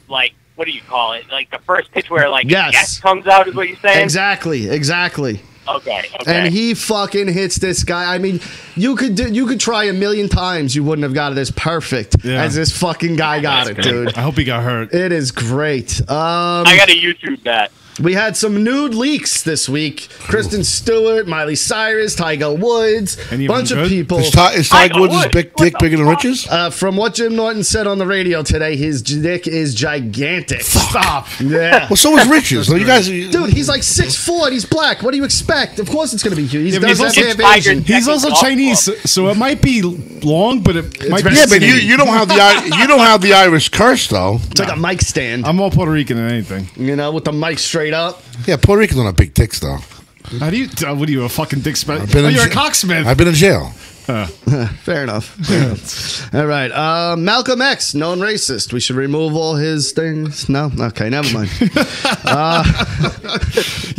like, what do you call it? Like the first pitch where like yes comes out is what you're saying? Exactly. Okay. And he fucking hits this guy. I mean, you could try a million times, you wouldn't have got it as perfect as this fucking guy got it, dude. I hope he got hurt. It is great. I gotta YouTube that. We had some nude leaks this week. Kristen Stewart, Miley Cyrus, Tiger Woods, bunch of people. Is Tiger Woods' big dick bigger than Rich's? From what Jim Norton said on the radio today, his dick is gigantic. Stop. Yeah. Well, so is Rich's. So you guys, dude, he's like 6'4", and he's black. What do you expect? Of course, it's going to be huge. He's also Chinese, so it might be long, but it might be. Yeah, but you don't have the Irish curse though. It's like a mic stand. I'm more Puerto Rican than anything. You know, with the mic straight up. Yeah, Puerto Ricans don't have big dicks though. How do you? What are you, a fucking dick smith? You're a cocksmith. I've been in jail. Fair enough. All right. Malcolm X, known racist. We should remove all his things. No? Okay, never mind. You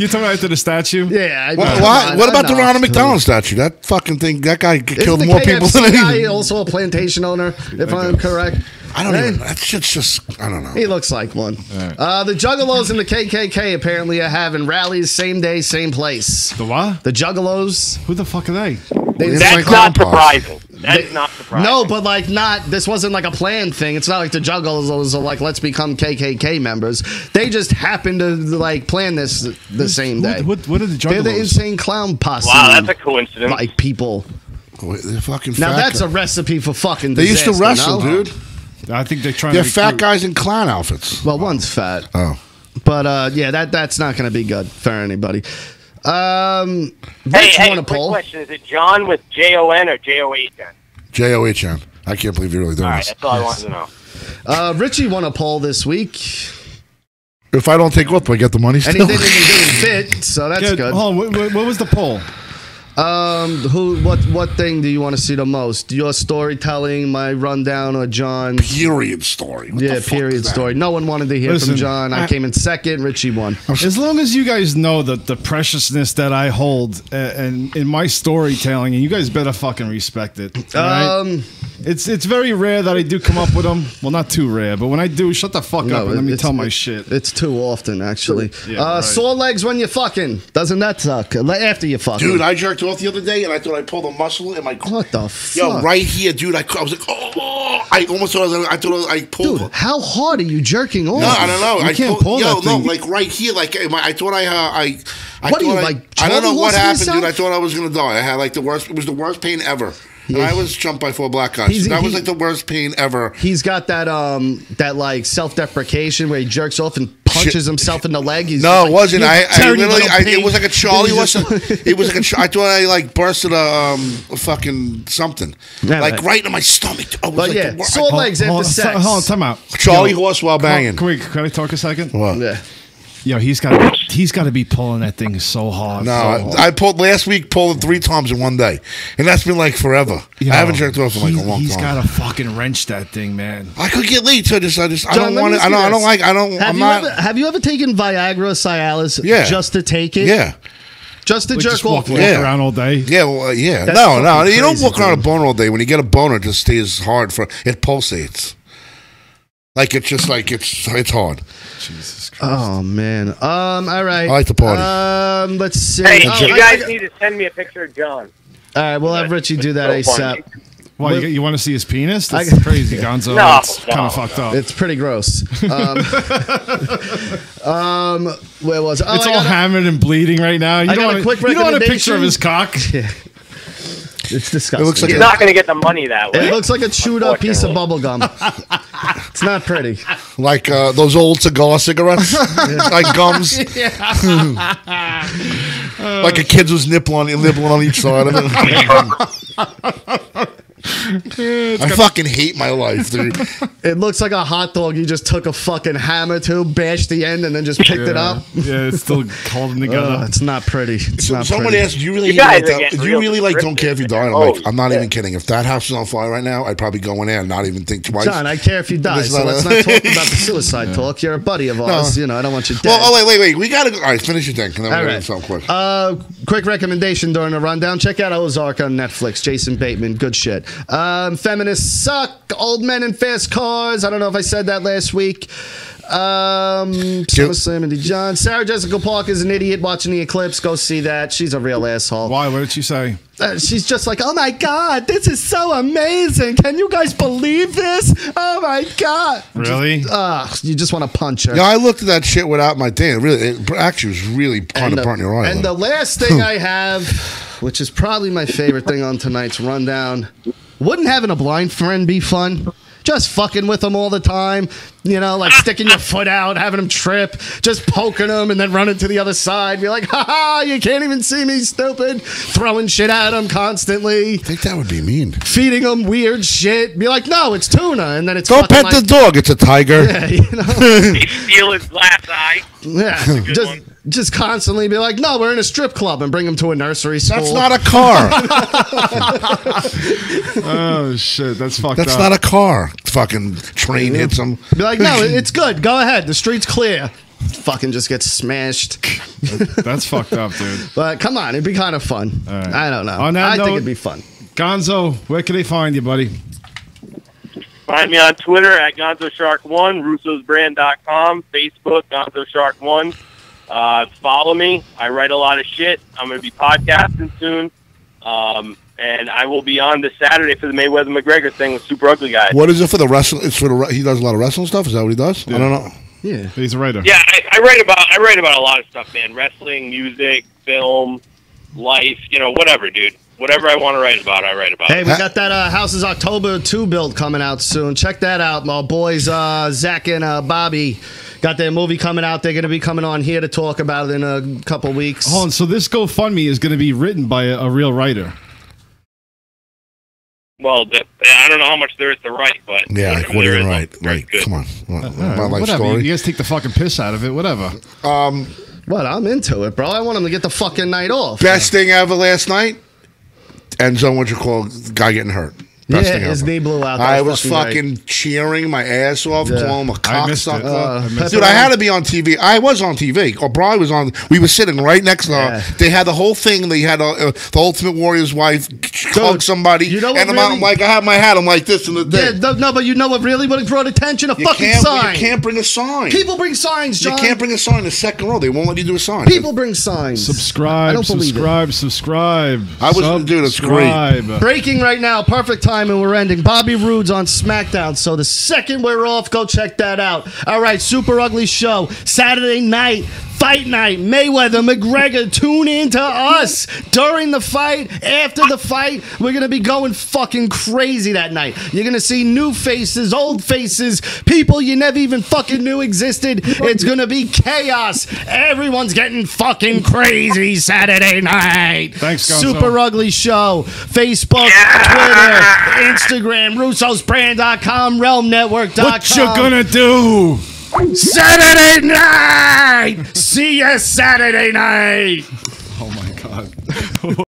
talking about the statue? Yeah. What about the Ronald McDonald statue? That fucking thing, that guy killed more people than anything. anything. Also a plantation owner, if I'm correct. I don't even. That shit's just. I don't know. He looks like one. Right. The Juggalos and the KKK apparently are having rallies same day, same place. The what? The Juggalos. Who the fuck are they? That's not surprising. That's not surprising. No, but like this wasn't like a planned thing. It's not like the Juggalos are like, let's become KKK members. They just happened to like plan this the same day. What are the Juggalos? They're the insane clown posse. Wow, that's a coincidence. Like people. They're fucking Now fat that's guys. a recipe for fucking They used disaster, to wrestle, no? dude. I think they're trying They're to fat recruit. guys in clown outfits. Well, one's fat. Oh. But yeah, that's not going to be good for anybody. Hey, Rich, you want to quick poll? question. Is it John with Jon or JOHN? JOHN. I can't believe you're really doing All right, this. that's all I wanted to know. Richie won a poll this week, If I don't take off, do I get the money and still? he didn't even do his bit, so that's Yeah, good. hold on, what was the poll? What thing do you want to see the most? Your storytelling, my rundown, or John? Period story. What Yeah, the fuck period is that? story. No one wanted to hear Listen, from John. I came in second. Richie won. As long as you guys know that the preciousness that I hold and in my storytelling, and you guys better fucking respect it. all right? It's very rare that I do come up with them. Well, not too rare, but when I do, shut the fuck up and let me tell my shit. It's too often, actually. Yeah, right. Sore legs when you're fucking. Doesn't that suck? After you fucking. Dude, I jerked off the other day, and I thought I pulled a muscle in my... What the fuck? Yo, right here, dude. I was like, oh! I almost thought I thought I pulled... Dude, how hard are you jerking off? No, I don't know. You can't pull yo, that thing. no, like right here, like I thought I What are you, thought like, I don't know Charlie what horsing happened, yourself? dude. I thought I was gonna die. I had like the worst. It was the worst pain ever. And Yeah. I was jumped by 4 black guys. That was like the worst pain ever. He's got that like self-deprecation where he jerks off and punches himself in the leg. He's No, like, it wasn't. "You I dirty literally, little pig." it was like a Charlie Then he horse. just- It was like I thought I like bursted a fucking something, Yeah, like right. right in my stomach. Oh, it was But like yeah, the worst. sore legs after sex. Hold on, time out. Charlie horse while banging. Can I talk a second? What? Yeah. Yo, he's got to be pulling that thing so hard. No, so hard. I pulled last week. Pulled it 3 times in one day, and that's been like forever. Yo, I haven't jerked off in like a long He's time. got to fucking wrench that thing, man. I could get late, so I just I John, don't let want me it. I ask you don't this. like. I don't. Have I'm you not. ever have you ever taken Viagra, Cialis, Yeah. just to take it? Yeah. Just to We jerk just off. walk Yeah. around all day. Yeah, well, yeah. That's No, fucking you don't crazy, walk around a dude. boner all day. When you get a boner, it just stays hard for it pulsates. Like it's just like it's hard. Jesus Christ. Oh man. All right. I like to party. Let's see. Hey, Oh, you guys need to send me a picture of John. All right, we'll have Richie do that So funny. ASAP. Why, you want to see his penis? That's I- crazy, Gonzo. No, That's no, kind of fucked up. It's pretty gross. Where was it? Oh, It's I all got a- hammered and bleeding right now. You I got don't a want quick you don't want a picture of recommendation. his cock. Yeah. It's disgusting. It looks like He's not going to get the money that way. It looks like a chewed up piece of bubble gum. It's not pretty. Like those old cigar cigarettes, like gums. Like a kid who's nibbling on each side of it. I fucking hate my life, dude. It looks like a hot dog. You just took a fucking hammer to, bashed the end, and then just picked it up. Yeah, it's still holding together. It's not pretty. It's not Someone pretty. asked, "Do you really, You guys like are that? getting Do you real really like don't care if you die?" And I'm Oh, like, I'm not even kidding. If that house is on fire right now, I'd probably go in there and not even think twice. John, I care if you die, so let's not talk about the suicide talk. You're a buddy of ours. You know, I don't want you dead. Well, oh wait. We gotta go. All right, finish your thing. And then All we're right. something quick. Quick recommendation during the rundown. Check out Ozark on Netflix. Jason Bateman, good shit. Feminists suck. Old men in fast cars. I don't know if I said that last week. Summerslam and John. Sarah Jessica Parker is an idiot watching the Eclipse. Go see that. She's a real asshole. Why? What did she say? She's just like, oh my God, this is so amazing. Can you guys believe this? Oh my God. Really? You just want to punch her. Yeah, I looked at that shit without my thing. It actually was really kind of burnt your eye. And the last thing I have, which is probably my favorite thing on tonight's rundown, wouldn't having a blind friend be fun? Just fucking with them all the time, you know, like sticking your foot out, having them trip, just poking them and then running to the other side. Be like, ha ha, you can't even see me, stupid. Throwing shit at them constantly. I think that would be mean. Feeding them weird shit. Be like, no, it's tuna. And then it's Don't fucking pet the dog. It's a tiger. Yeah, you know? Steal his glass eye. Yeah, just constantly be like, no, we're in a strip club and bring them to a nursery school. That's not a car. Oh shit, that's fucked That's up. not a car. Fucking train hits them. Be like, no, it's good. Go ahead. The street's clear. Fucking just gets smashed. That's fucked up, dude. But come on, it'd be kind of fun. All right. I don't know. On that I think note- it'd be fun. Gonzo, where can they find you, buddy? Find me on Twitter at GonzoShark1, Russo'sBrand.com, Facebook, GonzoShark1. Follow me. I write a lot of shit. I'm going to be podcasting soon. And I will be on this Saturday for the Mayweather McGregor thing with Super Ugly Guys. What is it for the wrestling? It's for he does a lot of wrestling stuff. Is that what he does? Yeah. I don't know. Yeah, he's a writer. Yeah, I write about a lot of stuff, man. Wrestling, music, film, life, whatever, dude. Whatever I want to write about, I write about. Hey, we got that Houses October 2 build coming out soon. Check that out. My boys Zach and Bobby got their movie coming out. They're going to be coming on here to talk about it in a couple weeks. Oh, and so this GoFundMe is going to be written by a real writer. Well, I don't know how much there is to write, but yeah, like, what do you write? Right, come on, my life whatever. story. You guys take the fucking piss out of it. Whatever. What? I'm into it, bro. I want him to get the fucking night off. Best thing ever last night. Enzo, what you call guy getting hurt. Best thing his ever. knee blew out. I was fucking cheering my ass off, calling him a cocksucker. Dude, it. I had to be on TV. I was on TV. Or Brian was on. We were sitting right next to her. They had the whole thing. They had the Ultimate Warrior's wife hug somebody. You know what and really, I'm like, I have my hat. I'm like this in the thing. Yeah, no, but you know what really would have brought attention? A fucking sign. You can't bring a sign. People bring signs, John. You can't bring a sign in the second row. They won't let you do a sign. People bring signs. Subscribe. I don't believe subscribe. I was dude. It's great. Breaking right now. Perfect time, and we're ending. Bobby Roode's on SmackDown, so the second we're off, go check that out. All right, Super Ugly Show, Saturday night, fight night, Mayweather, McGregor. Tune in to us during the fight, after the fight. We're going to be going fucking crazy that night. You're going to see new faces, old faces, people you never even fucking knew existed. It's going to be chaos. Everyone's getting fucking crazy Saturday night. Thanks, Gonzo. Super Ugly Show, Facebook, Twitter, Instagram, Russo'sBrand.com, RealmNetwork.com. What you gonna do? Saturday night! See ya Saturday night! Oh my God.